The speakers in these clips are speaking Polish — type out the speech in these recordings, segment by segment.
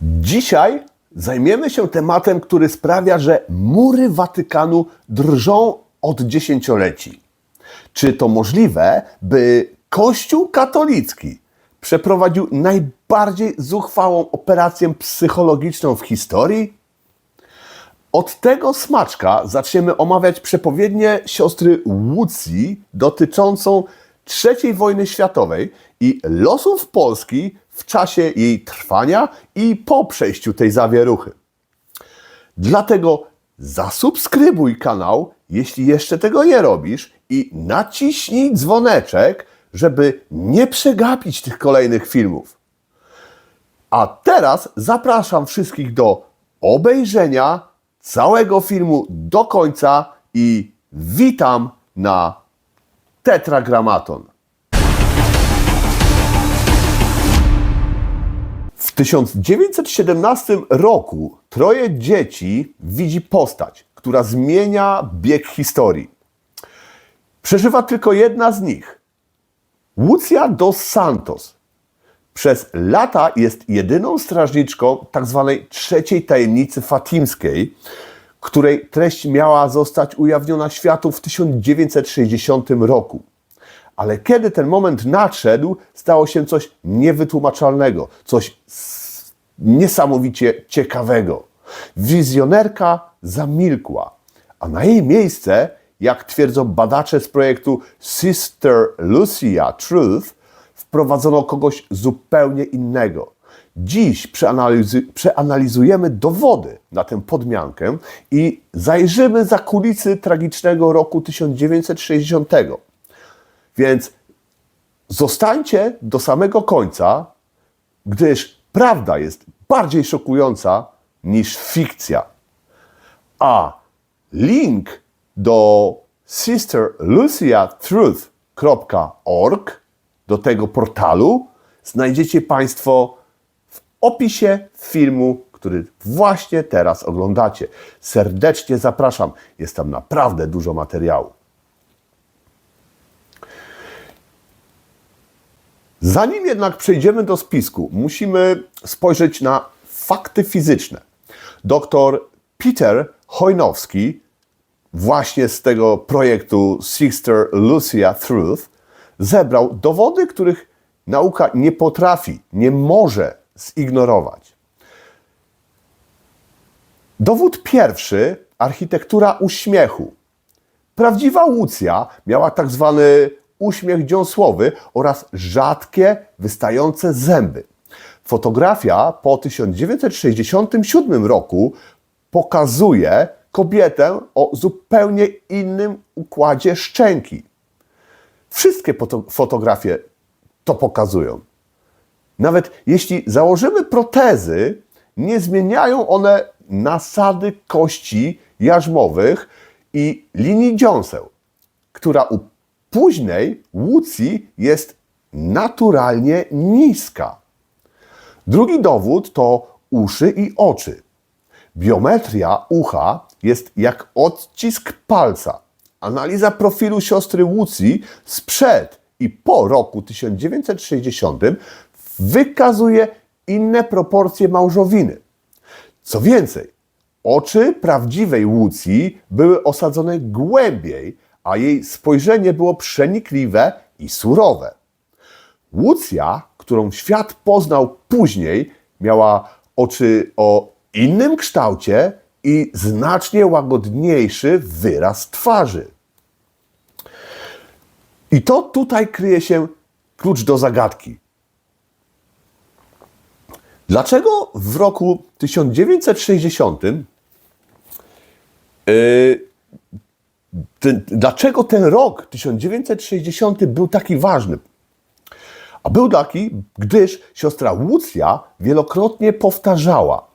Dzisiaj zajmiemy się tematem, który sprawia, że mury Watykanu drżą od dziesięcioleci. Czy to możliwe, by Kościół katolicki przeprowadził najbardziej zuchwałą operację psychologiczną w historii? Od tego smaczka zaczniemy omawiać przepowiednię siostry Łucji dotyczącą III wojny światowej i losów Polski w czasie jej trwania i po przejściu tej zawieruchy. Dlatego zasubskrybuj kanał, jeśli jeszcze tego nie robisz, i naciśnij dzwoneczek, żeby nie przegapić tych kolejnych filmów. A teraz zapraszam wszystkich do obejrzenia całego filmu do końca i witam na Tetragrammaton. W 1917 roku troje dzieci widzi postać, która zmienia bieg historii. Przeżywa tylko jedna z nich. Łucja dos Santos. Przez lata jest jedyną strażniczką tzw. trzeciej tajemnicy fatimskiej, której treść miała zostać ujawniona światu w 1960 roku. Ale kiedy ten moment nadszedł, stało się coś niewytłumaczalnego, coś niesamowicie ciekawego. Wizjonerka zamilkła, a na jej miejsce, jak twierdzą badacze z projektu Sister Lucia Truth, wprowadzono kogoś zupełnie innego. Dziś przeanalizujemy dowody na tę podmiankę i zajrzymy za kulisy tragicznego roku 1960. Więc zostańcie do samego końca, gdyż prawda jest bardziej szokująca niż fikcja. A link do sisterluciatruth.org, do tego portalu, znajdziecie Państwo w opisie filmu, który właśnie teraz oglądacie. Serdecznie zapraszam. Jest tam naprawdę dużo materiału. Zanim jednak przejdziemy do spisku, musimy spojrzeć na fakty fizyczne. Dr Peter Hojnowski, właśnie z tego projektu Sister Lucia Truth, zebrał dowody, których nauka nie potrafi, nie może zignorować. Dowód pierwszy, architektura uśmiechu. Prawdziwa Łucja miała tak zwany uśmiech dziąsłowy oraz rzadkie, wystające zęby. Fotografia po 1967 roku pokazuje kobietę o zupełnie innym układzie szczęki. Wszystkie fotografie to pokazują. Nawet jeśli założymy protezy, nie zmieniają one nasady kości jarzmowych i linii dziąseł, która u późnej Łucji jest naturalnie niska. Drugi dowód to uszy i oczy. Biometria ucha jest jak odcisk palca. Analiza profilu siostry Łucji sprzed i po roku 1960 wykazuje inne proporcje małżowiny. Co więcej, oczy prawdziwej Łucji były osadzone głębiej, a jej spojrzenie było przenikliwe i surowe. Łucja, którą świat poznał później, miała oczy o innym kształcie i znacznie łagodniejszy wyraz twarzy. I to tutaj kryje się klucz do zagadki. Dlaczego w roku 1960 dlaczego ten rok 1960 był taki ważny? A był taki, gdyż siostra Łucja wielokrotnie powtarzała,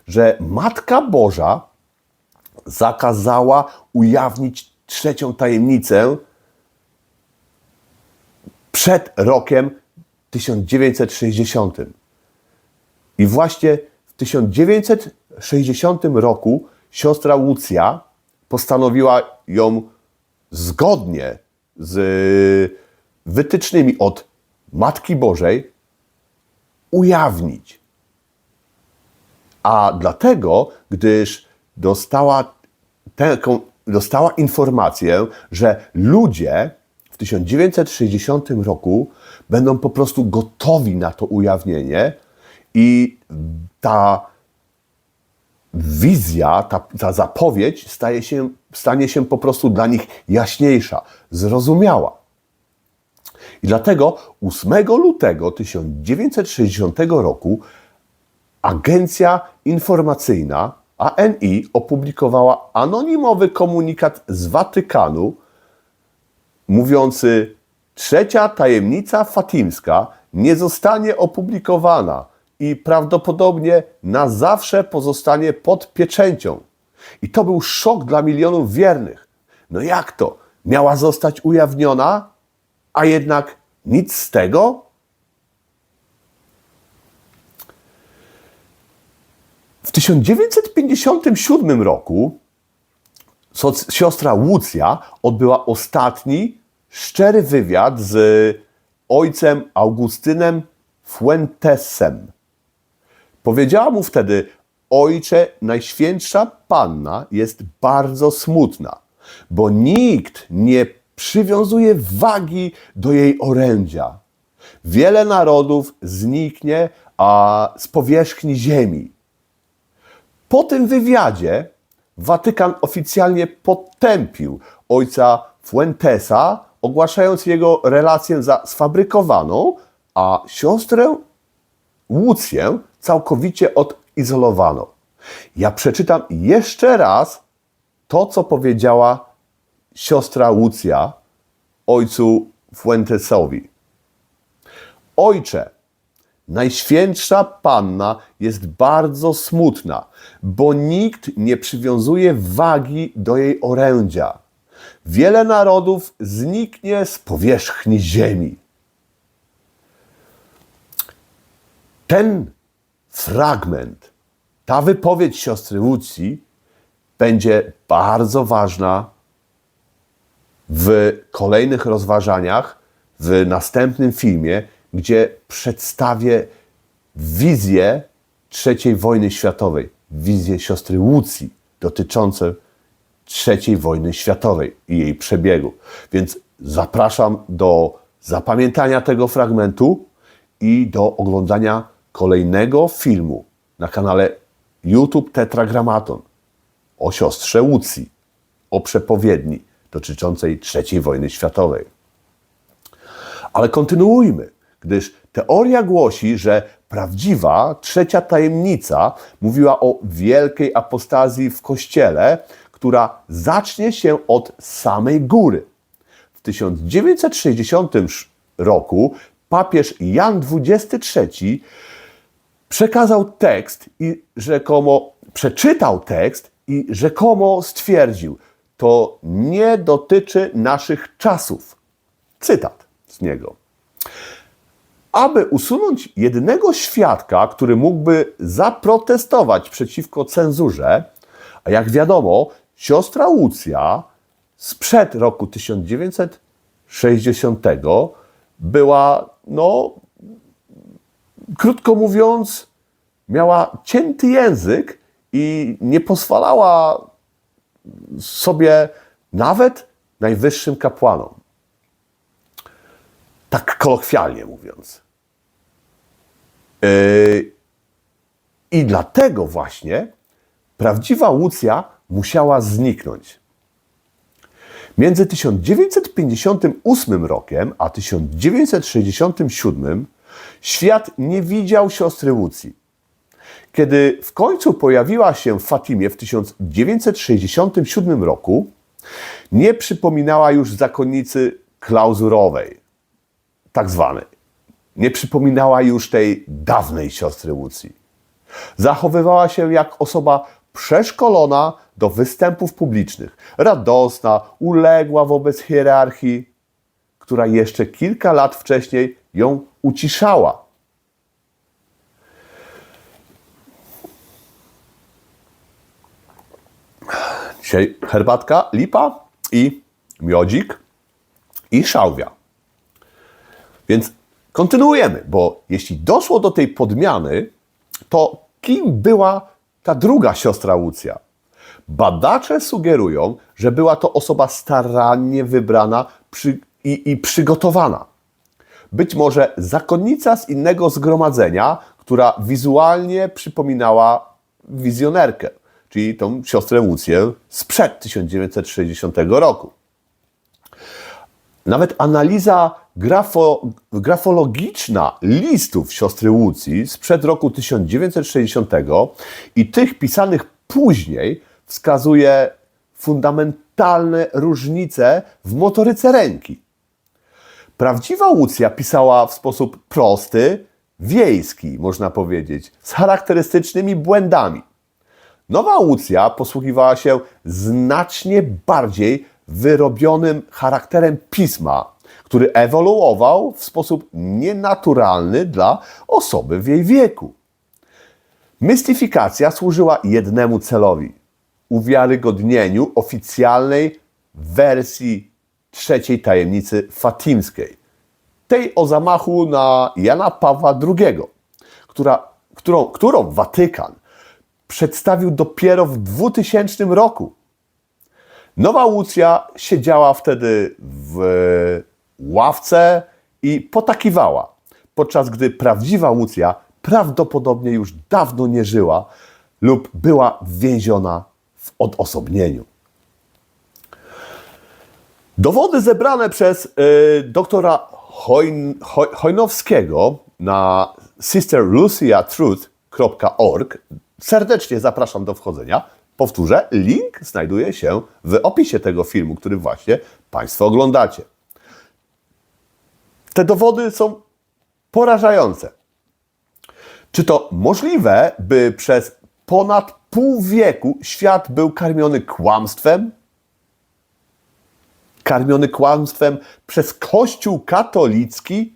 że Matka Boża zakazała ujawnić trzecią tajemnicę przed rokiem 1960. I właśnie w 1960 roku siostra Łucja postanowiła ją zgodnie z wytycznymi od Matki Bożej ujawnić. A dlatego, gdyż dostała informację, że ludzie w 1960 roku będą po prostu gotowi na to ujawnienie i ta wizja, ta zapowiedź stanie się po prostu dla nich jaśniejsza, zrozumiała. I dlatego 8 lutego 1960 roku Agencja Informacyjna ANI opublikowała anonimowy komunikat z Watykanu mówiący: trzecia tajemnica fatimska nie zostanie opublikowana i prawdopodobnie na zawsze pozostanie pod pieczęcią. I to był szok dla milionów wiernych. No jak to? Miała zostać ujawniona, a jednak nic z tego? W 1957 roku siostra Łucja odbyła ostatni, szczery wywiad z ojcem Augustynem Fuentesem. Powiedziała mu wtedy: ojcze, Najświętsza Panna jest bardzo smutna, bo nikt nie przywiązuje wagi do jej orędzia. Wiele narodów zniknie z powierzchni ziemi. Po tym wywiadzie Watykan oficjalnie potępił ojca Fuentesa, ogłaszając jego relację za sfabrykowaną, a siostrę Łucję całkowicie odizolowano. Ja przeczytam jeszcze raz to, co powiedziała siostra Łucja ojcu Fuentesowi. Ojcze, Najświętsza Panna jest bardzo smutna, bo nikt nie przywiązuje wagi do jej orędzia. Wiele narodów zniknie z powierzchni ziemi. Ten fragment, ta wypowiedź siostry Łucji będzie bardzo ważna w kolejnych rozważaniach, w następnym filmie, gdzie przedstawię wizję III wojny światowej, wizję siostry Łucji dotyczącą III wojny światowej i jej przebiegu. Więc zapraszam do zapamiętania tego fragmentu i do oglądania kolejnego filmu na kanale YouTube Tetragrammaton o siostrze Łucji, o przepowiedni dotyczącej III wojny światowej. Ale kontynuujmy, gdyż teoria głosi, że prawdziwa trzecia tajemnica mówiła o wielkiej apostazji w Kościele, która zacznie się od samej góry. W 1960 roku papież Jan XXIII przeczytał tekst i rzekomo stwierdził: to nie dotyczy naszych czasów. Cytat z niego. Aby usunąć jednego świadka, który mógłby zaprotestować przeciwko cenzurze, a jak wiadomo, siostra Łucja sprzed roku 1960 była, krótko mówiąc, miała cięty język i nie pozwalała sobie nawet najwyższym kapłanom. Tak kolokwialnie mówiąc. I dlatego właśnie prawdziwa Łucja musiała zniknąć. Między 1958 rokiem a 1967 świat nie widział siostry Łucji. Kiedy w końcu pojawiła się w Fatimie w 1967 roku, nie przypominała już zakonnicy klauzurowej, tak zwanej. Nie przypominała już tej dawnej siostry Łucji. Zachowywała się jak osoba przeszkolona do występów publicznych, radosna, uległa wobec hierarchii, która jeszcze kilka lat wcześniej ją uciszała. Dzisiaj herbatka, lipa i miodzik i szałwia. Więc kontynuujemy, bo jeśli doszło do tej podmiany, to kim była ta druga siostra Łucja? Badacze sugerują, że była to osoba starannie wybrana i przygotowana. Być może zakonnica z innego zgromadzenia, która wizualnie przypominała wizjonerkę, czyli tą siostrę Łucję sprzed 1960 roku. Nawet analiza grafologiczna listów siostry Łucji sprzed roku 1960 i tych pisanych później wskazuje fundamentalne różnice w motoryce ręki. Prawdziwa Łucja pisała w sposób prosty, wiejski, można powiedzieć, z charakterystycznymi błędami. Nowa Łucja posługiwała się znacznie bardziej wyrobionym charakterem pisma, który ewoluował w sposób nienaturalny dla osoby w jej wieku. Mistyfikacja służyła jednemu celowi – uwiarygodnieniu oficjalnej wersji trzeciej tajemnicy fatimskiej, tej o zamachu na Jana Pawła II, którą Watykan przedstawił dopiero w 2000 roku. Nowa Łucja siedziała wtedy w ławce i potakiwała, podczas gdy prawdziwa Łucja prawdopodobnie już dawno nie żyła lub była więziona w odosobnieniu. Dowody zebrane przez doktora Hojnowskiego na sisterluciatruth.org serdecznie zapraszam do wchodzenia. Powtórzę, link znajduje się w opisie tego filmu, który właśnie Państwo oglądacie. Te dowody są porażające. Czy to możliwe, by przez ponad pół wieku świat był karmiony kłamstwem? Karmiony kłamstwem przez Kościół katolicki?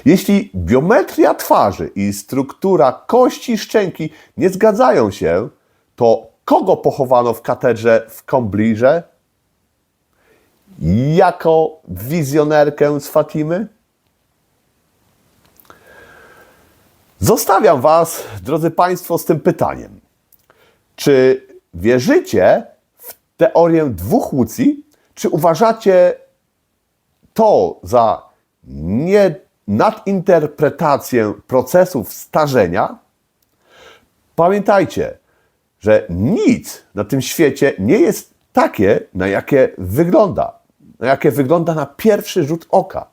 Jeśli biometria twarzy i struktura kości szczęki nie zgadzają się, to kogo pochowano w katedrze w Cambridge? Jako wizjonerkę z Fatimy? Zostawiam Was, drodzy Państwo, z tym pytaniem. Czy wierzycie w teorię dwóch Łucji? Czy uważacie to za nadinterpretację procesów starzenia? Pamiętajcie, że nic na tym świecie nie jest takie, na jakie wygląda na pierwszy rzut oka.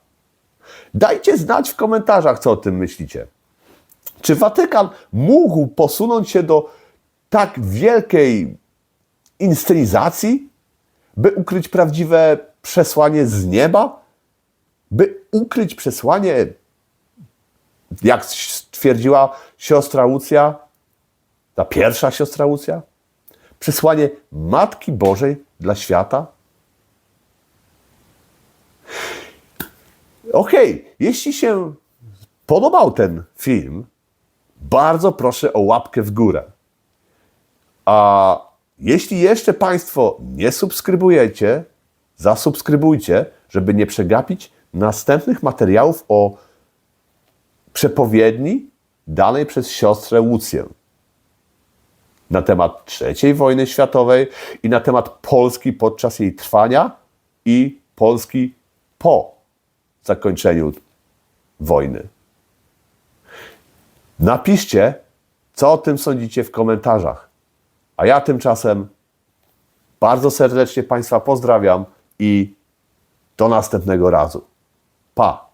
Dajcie znać w komentarzach, co o tym myślicie. Czy Watykan mógł posunąć się do tak wielkiej inscenizacji, by ukryć prawdziwe przesłanie z nieba? By ukryć przesłanie, jak stwierdziła siostra Łucja, ta pierwsza siostra Łucja? Przesłanie Matki Bożej dla świata? Jeśli się podobał ten film, bardzo proszę o łapkę w górę. A jeśli jeszcze Państwo nie subskrybujecie, zasubskrybujcie, żeby nie przegapić następnych materiałów o przepowiedni danej przez siostrę Łucję na temat III wojny światowej i na temat Polski podczas jej trwania i Polski po zakończeniu wojny. Napiszcie, co o tym sądzicie w komentarzach. A ja tymczasem bardzo serdecznie Państwa pozdrawiam i do następnego razu. Pa!